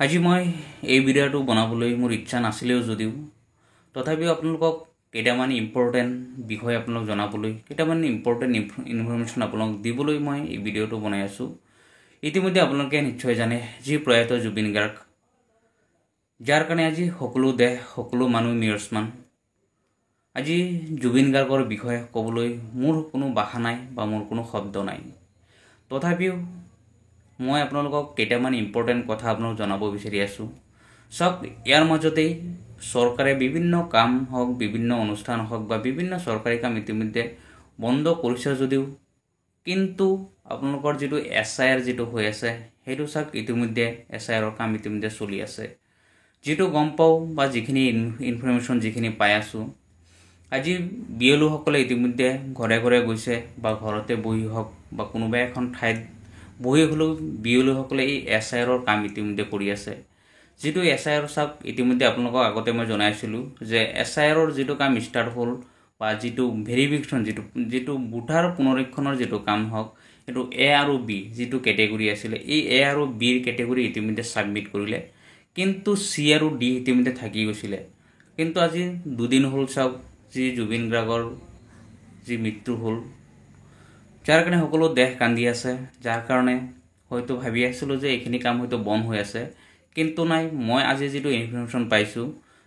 আজি মই এই ভিডিঅ'টো বনাবলৈ মোৰ ইচ্ছা নাছিলেও যদিও তথাপিও আপোনালোকক কেইটামান ইম্পৰ্টেণ্ট বিষয় আপোনালোক জনাবলৈ কেইটামান ইম্পৰ্টেণ্ট ইনফৰমেশ্যন আপোনালোক দিবলৈ মই এই ভিডিঅ'টো বনাই আছোঁ। ইতিমধ্যে আপোনালোকে নিশ্চয় জানে যি প্ৰয়াত জুবিন গাৰ্গ, যাৰ কাৰণে আজি সকলো দেশ সকলো মানুহ নিৰস্মান। আজি জুবিন গাৰ্গৰ বিষয়ে ক'বলৈ মোৰ কোনো ভাষা নাই বা মোৰ কোনো শব্দ নাই। তথাপিও মই আপোনালোকক কেইটামান ইম্পৰ্টেণ্ট কথা আপোনালোক জনাব বিচাৰি আছোঁ। চাওক, ইয়াৰ মাজতেই চৰকাৰে বিভিন্ন কাম হওক, বিভিন্ন অনুষ্ঠান হওক বা বিভিন্ন চৰকাৰী কাম ইতিমধ্যে বন্ধ কৰিছে যদিও কিন্তু আপোনালোকৰ যিটো SIR যিটো হৈ আছে সেইটো চাওক, ইতিমধ্যে SIRৰ কাম ইতিমধ্যে চলি আছে। যিটো গম পাওঁ বা যিখিনি ইনফৰমেশ্যন যিখিনি পাই আছোঁ, আজি BLOসকলে ইতিমধ্যে ঘৰে ঘৰে গৈছে বা ঘৰতে বহি হওক বা কোনোবা এখন ঠাইত বহি হ'লেও BLOসকলে এই SIRৰ কাম ইতিমধ্যে কৰি আছে। যিটো SIR চাওক, ইতিমধ্যে আপোনালোকক আগতে মই জনাইছিলোঁ যে SIRৰ যিটো কাম ষ্টাৰ্ট হ'ল বা যিটো ভেৰিফিকেশ্যন যিটো ভোটাৰ পুনৰীক্ষণৰ যিটো কাম হওক, এইটো A আৰু B যিটো কেটেগৰী আছিলে, এই A আৰু Bৰ কেটেগৰী ইতিমধ্যে ছাবমিট কৰিলে, কিন্তু C আৰু D ইতিমধ্যে থাকি গৈছিলে। কিন্তু আজি দুদিন হ'ল চাওক, যি জুবিন গাৰ্গৰ যি মৃত্যু হ'ল, যাৰ কাৰণে সকলো দেশ কান্দি আছে, যাৰ কাৰণে হয়তো ভাবি আছিলোঁ যে এইখিনি কাম হয়তো বন্ধ হৈ আছে, কিন্তু নাই। মই আজি যিটো ইনফৰমেশ্যন পাইছোঁ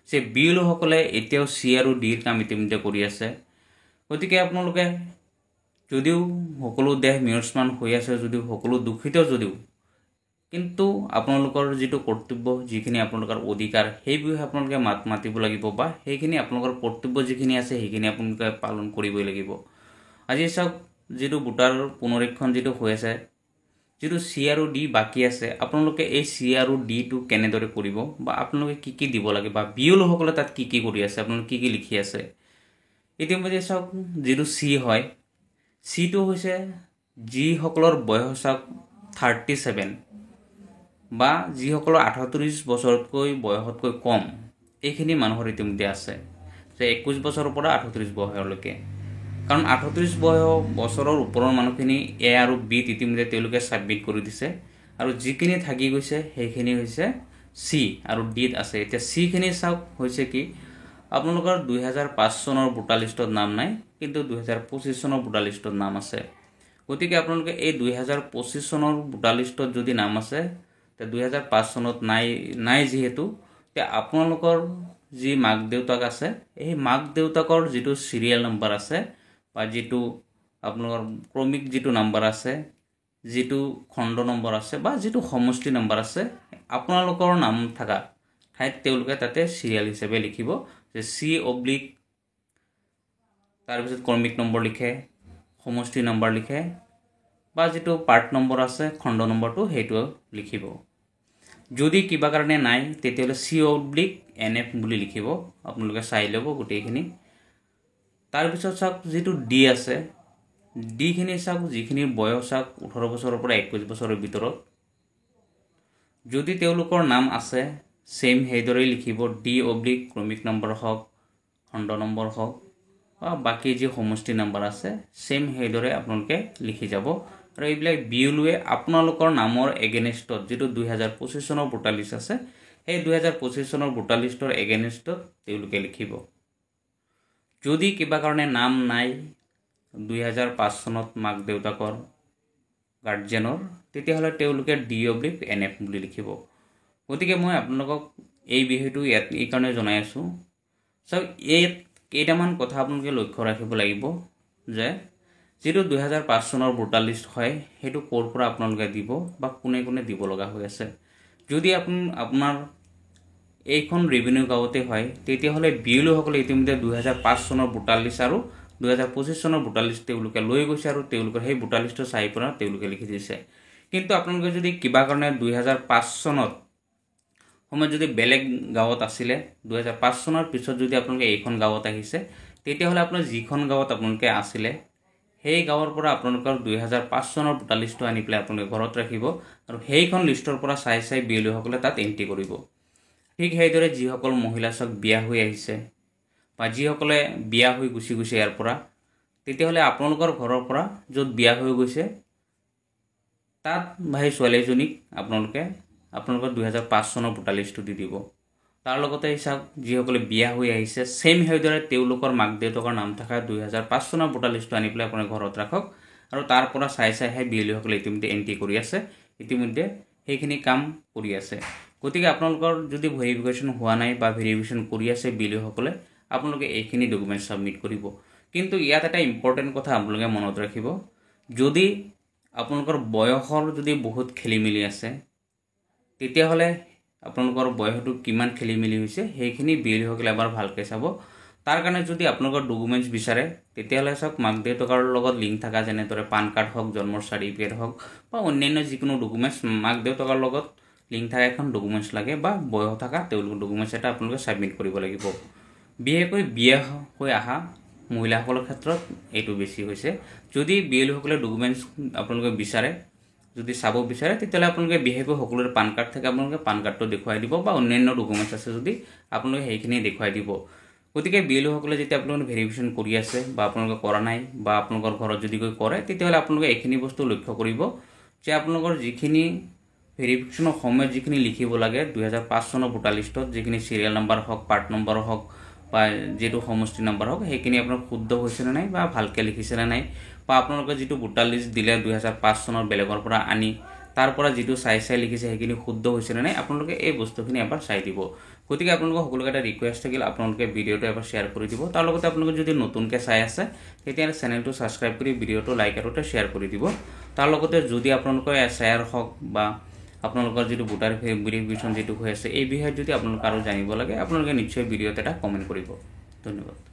যে BLOসকলে এতিয়াও C আৰু Dৰ কাম ইতিমধ্যে কৰি আছে। গতিকে আপোনালোকে যদিও সকলো দেশ নিৰস্মান হৈ আছে, যদিও সকলো দুখিত যদিও, কিন্তু আপোনালোকৰ যিটো কৰ্তব্য, যিখিনি আপোনালোকৰ অধিকাৰ, সেই বিষয়ে আপোনালোকে মাত মাতিব লাগিব বা সেইখিনি আপোনালোকৰ কৰ্তব্য যিখিনি আছে সেইখিনি আপোনালোকে পালন কৰিবই লাগিব। আজি চাওক, যিটো ভোটাৰ পুনৰীক্ষণ যিটো হৈ আছে, যিটো C আৰু D বাকী আছে, আপোনালোকে এই C আৰু Dটো কেনেদৰে কৰিব বা আপোনালোকে কি দিব লাগে বা BLOসকলে তাত কি কৰি আছে, আপোনালোকে কি লিখি আছে। ইতিমধ্যে চাওক, যিটো C হয়, Cটো হৈছে যিসকলৰ বয়স চাওক 37 বা যিসকলৰ 38 বছৰতকৈ বয়সতকৈ কম, এইখিনি মানুহৰ ইতিমধ্যে আছে যে 21 বছৰৰ পৰা 38 বয়সলৈকে। কাৰণ 38 বছৰৰ ওপৰৰ মানুহখিনি A আৰু Bত ইতিমধ্যে তেওঁলোকে ছাবমিট কৰি দিছে, আৰু যিখিনি থাকি গৈছে সেইখিনি হৈছে C আৰু Dত আছে। এতিয়া Cখিনি চাওক হৈছে কি, আপোনালোকৰ 2005 চনৰ ভোটাৰ লিষ্টত নাম নাই, কিন্তু 2025 চনৰ ভোটাৰ লিষ্টত নাম আছে। গতিকে আপোনালোকে এই 2025 চনৰ ভোটাৰ লিষ্টত যদি নাম আছে, তে 2005 চনত নাই যিহেতু, তে আপোনালোকৰ যি মাক দেউতাক আছে, এই মাক দেউতাকৰ যিটো চিৰিয়েল নম্বৰ আছে বা যিটো আপোনালোকৰ ক্ৰমিক যিটো নম্বৰ আছে, যিটো খণ্ড নম্বৰ আছে বা যিটো সমষ্টি নম্বৰ আছে, আপোনালোকৰ নাম থকা ঠাইত তেওঁলোকে তাতে চিৰিয়েল হিচাপে লিখিব যে C অব্লিক, তাৰপিছত ক্ৰমিক নম্বৰ লিখে, সমষ্টি নম্বৰ লিখে বা যিটো পাৰ্ট নম্বৰ আছে খণ্ড নম্বৰটো সেইটো লিখিব। যদি কিবা কাৰণে নাই, তেতিয়াহ'লে C অব্লিক NF বুলি লিখিব। আপোনালোকে চাই ল'ব গোটেইখিনি। তাৰপিছত চাওক, যিটো D আছে, Dখিনি চাওক, যিখিনিৰ বয়স চাওক 18 বছৰৰ পৰা 21 বছৰৰ ভিতৰত, যদি তেওঁলোকৰ নাম আছে ছেইম সেইদৰেই লিখিব। D অব্লিক ক্ৰমিক নম্বৰ হওক, খণ্ড নম্বৰ হওক বা বাকী যি সমষ্টি নম্বৰ আছে, ছেইম সেইদৰে আপোনালোকে লিখি যাব। আৰু এইবিলাক BLOৱে আপোনালোকৰ নামৰ এগেইনষ্টত যিটো 2025 চনৰ ভোটাৰ লিষ্ট আছে, সেই 2025 চনৰ ভোটাৰ লিষ্টৰ এগেইনষ্টত তেওঁলোকে লিখিব। যদি কিবা কাৰণে নাম নাই 2005 চনত মাক দেউতাকৰ গাৰ্জেনৰ, তেতিয়াহ'লে তেওঁলোকে D অব্লিক NF বুলি লিখিব। গতিকে মই আপোনালোকক এই বিষয়টো এই কাৰণে জনাই আছোঁ। চাওক, এই কেইটামান কথা আপোনালোকে লক্ষ্য ৰাখিব লাগিব যে যিটো 2005 চনৰ ভোটাৰ লিষ্ট হয়, সেইটো ক'ৰ পৰা আপোনালোকে দিব বা কোনে কোনে দিব লগা হৈ আছে। যদি আপোনাৰ এইখন ৰেভিনিউ গাঁৱতে হয়, তেতিয়াহ'লে BLOসকলে ইতিমধ্যে 2005 চনৰ ভোটাৰ লিষ্ট আৰু 2025 চনৰ ভোটাৰ লিষ্ট তেওঁলোকে লৈ গৈছে, আৰু তেওঁলোকৰ সেই ভোটাৰ লিষ্টৰ চাই পৰা তেওঁলোকে লিখি দিছে। কিন্তু আপোনালোকে যদি কিবা কাৰণে 2005 চনত সময়ত যদি বেলেগ গাঁৱত আছিলে, 2005 চনৰ পিছত যদি আপোনালোকে এইখন গাঁৱত আহিছে, তেতিয়াহ'লে আপোনাৰ যিখন গাঁৱত আপোনালোকে আছিলে সেই গাঁৱৰ পৰা আপোনালোকৰ 2005 চনৰ ভোটাৰ লিষ্টটো আনি পেলাই আপোনালোকে ঘৰত ৰাখিব, আৰু সেইখন লিষ্টৰ পৰা চাই BLOসকলে তাত এণ্ট্ৰি কৰিব। ঠিক সেইদৰে যিসকল মহিলা চাওক বিয়া হৈ আহিছে বা যিসকলে বিয়া হৈ গুচি গৈছে ইয়াৰ পৰা, তেতিয়াহ'লে আপোনালোকৰ ঘৰৰ পৰা য'ত বিয়া হৈ গৈছে তাত সেই ছোৱালীজনীক আপোনালোকে আপোনালোকৰ 2005 চনৰ ভোটাৰ লিষ্টটো দি দিব। তাৰ লগতে চাওক যিসকলে বিয়া হৈ আহিছে সেম সেইদৰে তেওঁলোকৰ মাক দেউতাকৰ নাম থকা 2005 চনৰ ভোটাৰ লিষ্টটো আনি পেলাই আপুনি ঘৰত ৰাখক আৰু তাৰ পৰা চাইহে বিএলঅ'সকলে ইতিমধ্যে এন্ট্ৰি কৰি আছে, ইতিমধ্যে সেইখিনি কাম কৰি আছে। গতিকে আপোনালোকৰ যদি ভেৰিফিকেশ্যন হোৱা নাই বা ভেৰিফিকেশ্যন কৰি আছে বিএলঅ'সকলে, আপোনালোকে এইখিনি ডকুমেণ্ট ছাবমিট কৰিব। কিন্তু ইয়াত এটা ইম্পৰ্টেণ্ট কথা আপোনালোকে মনত ৰাখিব, যদি আপোনালোকৰ বয়সৰ যদি বহুত খেলিমেলি আছে তেতিয়াহ'লে আপোনালোকৰ বয়সটো কিমান খেলিমেলি হৈছে সেইখিনি বিএলঅ'সকলে এবাৰ ভালকৈ চাব। তাৰ কাৰণে যদি আপোনালোকৰ ডকুমেণ্টছ বিচাৰে তেতিয়াহ'লে চাওক মাক দেউতাকৰ লগত লিংক থকা যেনেদৰে পান কাৰ্ড হওক, জন্মৰ চাৰ্টিফিকেট হওক বা অন্যান্য যিকোনো ডকুমেণ্টছ মাক দেউতাকৰ লগত লিংক থকা এখন ডকুমেণ্টছ লাগে বা বয়স থকা তেওঁলোকৰ ডকুমেণ্টছ এটা আপোনালোকে ছাবমিট কৰিব লাগিব। বিশেষকৈ বিয়া হৈ অহা মহিলাসকলৰ ক্ষেত্ৰত এইটো বেছি হৈছে। যদি বিএলঅ'সকলে ডকুমেণ্টছ আপোনালোকে বিচাৰে, যদি চাব বিচাৰে তেতিয়াহ'লে আপোনালোকে বিশেষকৈ সকলোৰে পান কাৰ্ড থাকে, আপোনালোকে পান কাৰ্ডটো দেখুৱাই দিব বা অন্যান্য ডকুমেণ্টছ আছে যদি আপোনালোকে সেইখিনি দেখুৱাই দিব। গতিকে বিএলঅ'সকলে যেতিয়া আপোনালোকে ভেৰিফিকেশ্যন কৰি আছে বা আপোনালোকে কৰা নাই বা আপোনালোকৰ ঘৰত যদি কৰে তেতিয়াহ'লে আপোনালোকে এইখিনি বস্তু লক্ষ্য কৰিব যে আপোনালোকৰ যিখিনি ভেৰিফিকেশ্যনৰ সময়ত যিখিনি লিখিব লাগে 2005 চনৰ ভোটাৰ লিষ্টত যিখিনি চিৰিয়েল নম্বৰ হওক, পাৰ্ট নম্বৰ হওক বা যেটো সমষ্টি নম্বৰ হওক সেইখিনি আপোনাৰ শুদ্ধ হৈছে নে নাই বা ভালকৈ লিখিছে নে নাই, বা আপোনালোকে যিটো ভোটাৰ লিষ্ট দিলে 2005 চনৰ বেলেগৰ পৰা আনি তাৰ পৰা যিটো চাই লিখিছে সেইখিনি শুদ্ধ হৈছে নে নাই আপোনালোকে এই বস্তুখিনি এবাৰ চাই দিব। গতিকে আপোনালোকক সকলোকে এটা ৰিকুৱেষ্ট থাকিল, আপোনালোকে ভিডিঅ'টো এবাৰ শ্বেয়াৰ কৰি দিব। তাৰ লগতে আপোনালোকে যদি নতুনকৈ চাই আছে তেতিয়াহ'লে চেনেলটো ছাবস্ক্ৰাইব কৰি ভিডিঅ'টো লাইক আৰু শ্বেয়াৰ কৰি দিব। তাৰ লগতে যদি আপোনালোকৰ এছআইআৰ হওক বা আপোনালোকৰ যিটো ভোটাৰ ভেৰিফিকেশ্যন যিটো হৈ আছে এই বিষয়ে যদি আপোনালোকে আৰু জানিব লাগে আপোনালোকে নিশ্চয় ভিডিঅ'ত এটা কমেণ্ট কৰিব। ধন্যবাদ।